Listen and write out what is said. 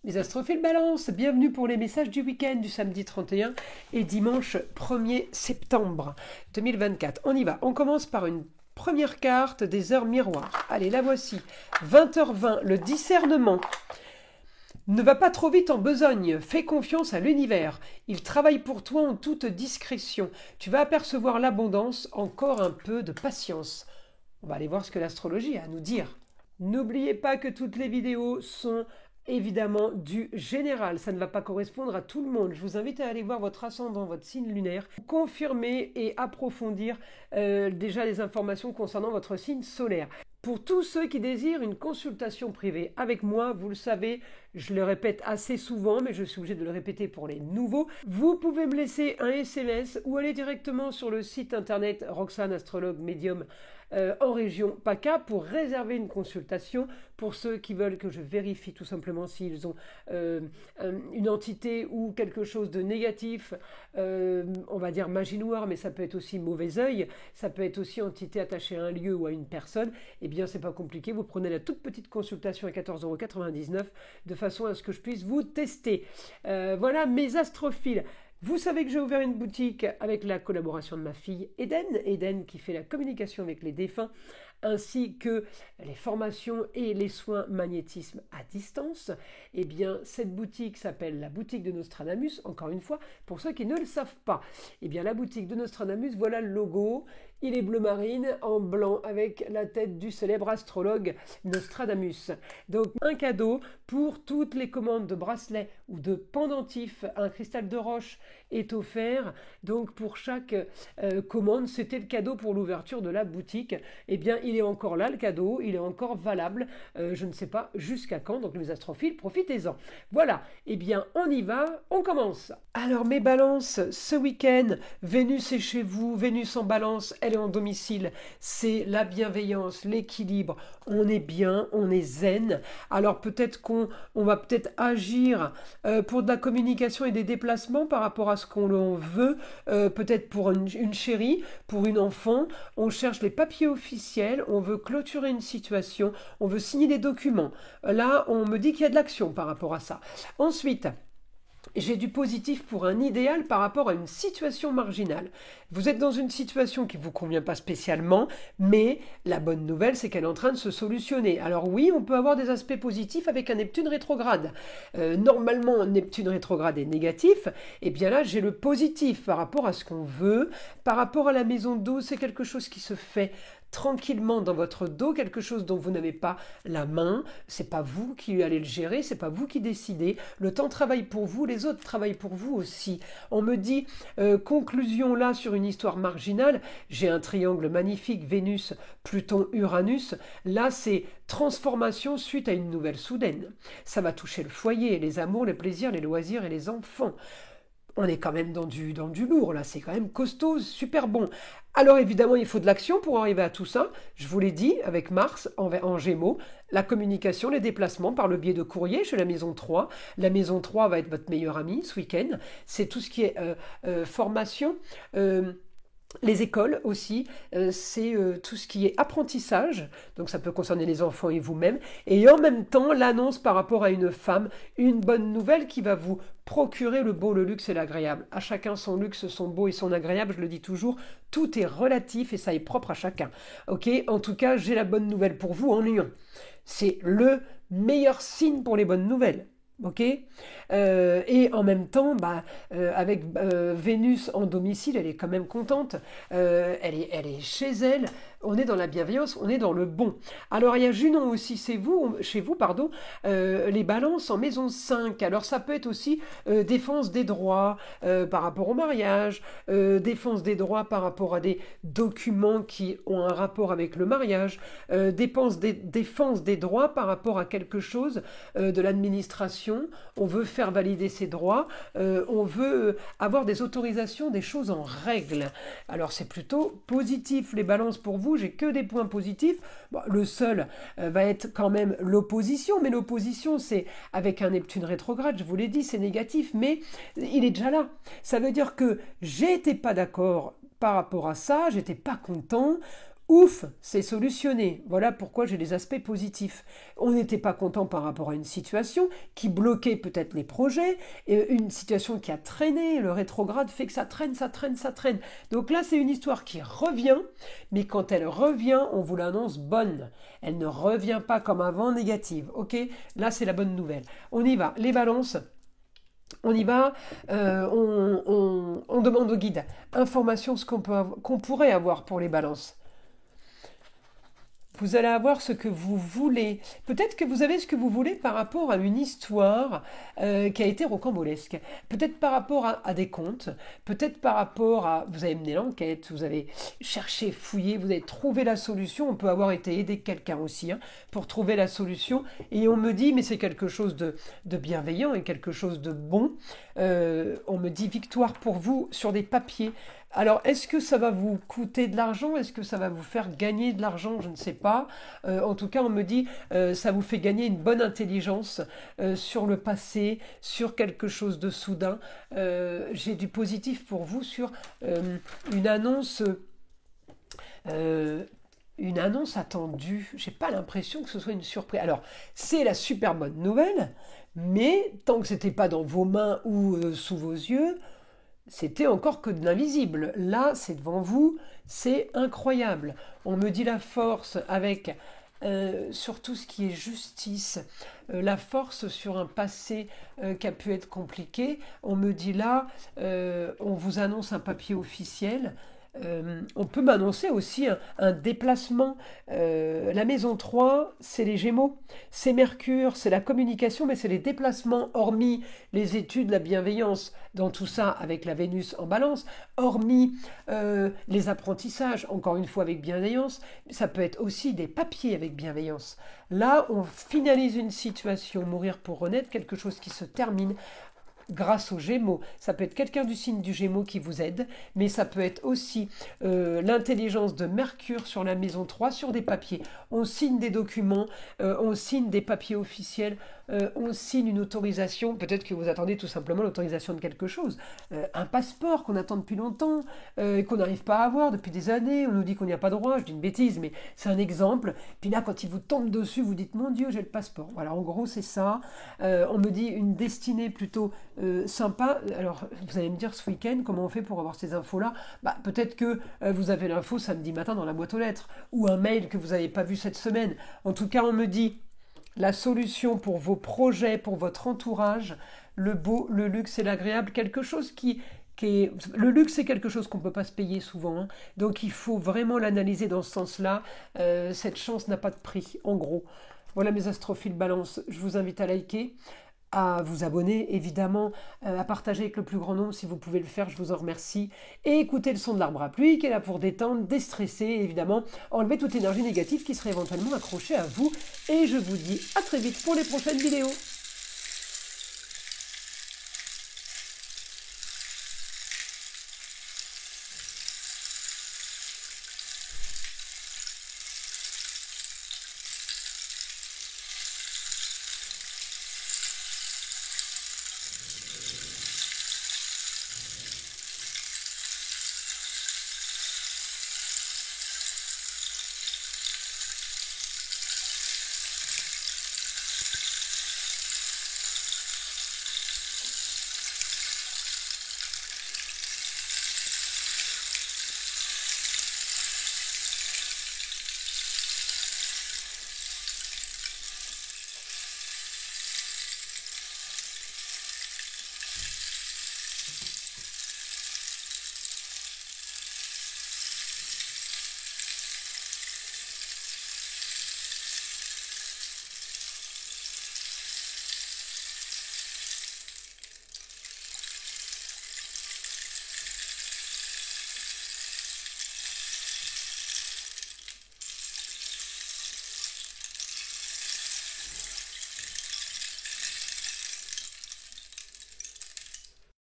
Les astrophiles balance, bienvenue pour les messages du week-end du samedi 31 et dimanche 1er septembre 2024. On y va, on commence par une première carte des heures miroirs. Allez, la voici, 20h20, le discernement. Ne va pas trop vite en besogne, fais confiance à l'univers. Il travaille pour toi en toute discrétion. Tu vas apercevoir l'abondance, encore un peu de patience. On va aller voir ce que l'astrologie a à nous dire. N'oubliez pas que toutes les vidéos sont évidemment du général, ça ne va pas correspondre à tout le monde. Je vous invite à aller voir votre ascendant, votre signe lunaire, confirmer et approfondir déjà les informations concernant votre signe solaire. Pour tous ceux qui désirent une consultation privée avec moi, vous le savez, je le répète assez souvent, mais je suis obligé de le répéter pour les nouveaux, vous pouvez me laisser un SMS ou aller directement sur le site internet Roxane Astrologue Médium en région PACA pour réserver une consultation pour ceux qui veulent que je vérifie tout simplement s'ils ont une entité ou quelque chose de négatif, on va dire magie noire, mais ça peut être aussi mauvais œil, ça peut être aussi entité attachée à un lieu ou à une personne. Eh bien c'est pas compliqué, vous prenez la toute petite consultation à 14,99 € de façon à ce que je puisse vous tester. Voilà mes astrophiles. Vous savez que j'ai ouvert une boutique avec la collaboration de ma fille Eden qui fait la communication avec les défunts, ainsi que les formations et les soins magnétisme à distance. Eh bien, cette boutique s'appelle la boutique de Nostradamus, encore une fois, pour ceux qui ne le savent pas. Eh bien, la boutique de Nostradamus, voilà le logo. Il est bleu marine en blanc avec la tête du célèbre astrologue Nostradamus. Donc un cadeau pour toutes les commandes de bracelets ou de pendentifs. Un cristal de roche est offert. Donc pour chaque commande, c'était le cadeau pour l'ouverture de la boutique. Eh bien il est encore là le cadeau, il est encore valable. Je ne sais pas jusqu'à quand. Donc les astrophiles, profitez-en. Voilà, eh bien on y va, on commence. Alors mes balances, ce week-end, Vénus est chez vous, Vénus en balance, elle est en domicile, c'est la bienveillance, l'équilibre, on est bien, on est zen. Alors peut-être qu'on va peut-être agir pour de la communication et des déplacements par rapport à ce qu'on veut, peut-être pour une chérie, pour une enfant, on cherche les papiers officiels, on veut clôturer une situation, on veut signer des documents. Là, on me dit qu'il y a de l'action par rapport à ça. Ensuite, j'ai du positif pour un idéal par rapport à une situation marginale. Vous êtes dans une situation qui ne vous convient pas spécialement, mais la bonne nouvelle, c'est qu'elle est en train de se solutionner. Alors oui, on peut avoir des aspects positifs avec un Neptune rétrograde. Normalement, Neptune rétrograde est négatif, et bien là, j'ai le positif par rapport à ce qu'on veut. Par rapport à la maison 12, c'est quelque chose qui se fait tranquillement dans votre dos, quelque chose dont vous n'avez pas la main, c'est pas vous qui allez le gérer, c'est pas vous qui décidez, le temps travaille pour vous, les autres travaillent pour vous aussi. On me dit, conclusion là sur une histoire marginale, j'ai un triangle magnifique, Vénus, Pluton, Uranus, là c'est transformation suite à une nouvelle soudaine. Ça va toucher le foyer, les amours, les plaisirs, les loisirs et les enfants. On est quand même dans du lourd, là, c'est quand même costaud, super bon. Alors évidemment, il faut de l'action pour arriver à tout ça. Je vous l'ai dit, avec Mars en Gémeaux, la communication, les déplacements par le biais de courrier chez la maison 3. La maison 3 va être votre meilleure amie ce week-end. C'est tout ce qui est formation. Les écoles aussi, c'est tout ce qui est apprentissage, donc ça peut concerner les enfants et vous-même, et en même temps l'annonce par rapport à une femme, une bonne nouvelle qui va vous procurer le beau, le luxe et l'agréable. À chacun son luxe, son beau et son agréable, je le dis toujours, tout est relatif et ça est propre à chacun. Ok, en tout cas, j'ai la bonne nouvelle pour vous en Lion. C'est le meilleur signe pour les bonnes nouvelles. Ok, et en même temps, avec Vénus en domicile, elle est quand même contente. Elle est chez elle. On est dans la bienveillance, on est dans le bon. Alors il y a Junon aussi, chez vous, pardon, les balances en maison 5. Alors ça peut être aussi défense des droits par rapport au mariage, défense des droits par rapport à des documents qui ont un rapport avec le mariage, défense des droits par rapport à quelque chose de l'administration. On veut faire valider ses droits, on veut avoir des autorisations, des choses en règle. Alors c'est plutôt positif les balances pour vous, j'ai que des points positifs. Bon, le seul va être quand même l'opposition, mais l'opposition c'est avec un Neptune rétrograde, je vous l'ai dit, c'est négatif, mais il est déjà là. Ça veut dire que j'étais pas d'accord par rapport à ça, j'étais pas content. Ouf, c'est solutionné. Voilà pourquoi j'ai les aspects positifs. On n'était pas content par rapport à une situation qui bloquait peut-être les projets, et une situation qui a traîné, le rétrograde fait que ça traîne, ça traîne, ça traîne. Donc là, c'est une histoire qui revient, mais quand elle revient, on vous l'annonce bonne. Elle ne revient pas comme avant négative. Ok, là, c'est la bonne nouvelle. On y va. Les balances. On y va, on demande au guide information ce qu'on pourrait avoir pour les balances. Vous allez avoir ce que vous voulez. Peut-être que vous avez ce que vous voulez par rapport à une histoire qui a été rocambolesque. Peut-être par rapport à des contes. Peut-être par rapport à... Vous avez mené l'enquête, vous avez cherché, fouillé, vous avez trouvé la solution. On peut avoir été aidé quelqu'un aussi pour trouver la solution. Et on me dit, mais c'est quelque chose de bienveillant et quelque chose de bon. On me dit victoire pour vous sur des papiers. Alors, est-ce que ça va vous coûter de l'argent? Est-ce que ça va vous faire gagner de l'argent? Je ne sais pas. En tout cas, on me dit ça vous fait gagner une bonne intelligence sur le passé, sur quelque chose de soudain. J'ai du positif pour vous sur une annonce. Une annonce attendue. J'ai pas l'impression que ce soit une surprise. Alors, c'est la super bonne nouvelle, mais tant que c'était pas dans vos mains ou sous vos yeux, c'était encore que de l'invisible. Là, c'est devant vous, c'est incroyable. On me dit la force avec sur tout ce qui est justice, la force sur un passé qui a pu être compliqué. On me dit là, on vous annonce un papier officiel. On peut m'annoncer aussi un déplacement. La maison 3, c'est les Gémeaux, c'est Mercure, c'est la communication, mais c'est les déplacements, hormis les études, la bienveillance, dans tout ça avec la Vénus en balance, hormis les apprentissages, encore une fois avec bienveillance, ça peut être aussi des papiers avec bienveillance. Là, on finalise une situation, mourir pour renaître, quelque chose qui se termine grâce aux Gémeaux. Ça peut être quelqu'un du signe du Gémeaux qui vous aide, mais ça peut être aussi l'intelligence de Mercure sur la maison 3, sur des papiers. On signe des documents, on signe des papiers officiels, on signe une autorisation, peut-être que vous attendez tout simplement l'autorisation de quelque chose. Un passeport qu'on attend depuis longtemps, qu'on n'arrive pas à avoir depuis des années, on nous dit qu'on n'y a pas droit, je dis une bêtise, mais c'est un exemple. Puis là, quand il vous tombe dessus, vous dites, mon Dieu, j'ai le passeport. Voilà, en gros, c'est ça. On me dit une destinée plutôt sympa. Alors, vous allez me dire ce week-end, comment on fait pour avoir ces infos-là? Peut-être que vous avez l'info samedi matin dans la boîte aux lettres, ou un mail que vous n'avez pas vu cette semaine. En tout cas, on me dit la solution pour vos projets, pour votre entourage, le beau, le luxe et l'agréable, quelque chose qui est... Le luxe, c'est quelque chose qu'on ne peut pas se payer souvent, donc il faut vraiment l'analyser dans ce sens-là. Cette chance n'a pas de prix, en gros. Voilà mes astrophiles balance, je vous invite à liker, à vous abonner, évidemment, à partager avec le plus grand nombre si vous pouvez le faire, je vous en remercie. Et écoutez le son de l'arbre à pluie qui est là pour détendre, déstresser, évidemment, enlever toute énergie négative qui serait éventuellement accrochée à vous. Et je vous dis à très vite pour les prochaines vidéos.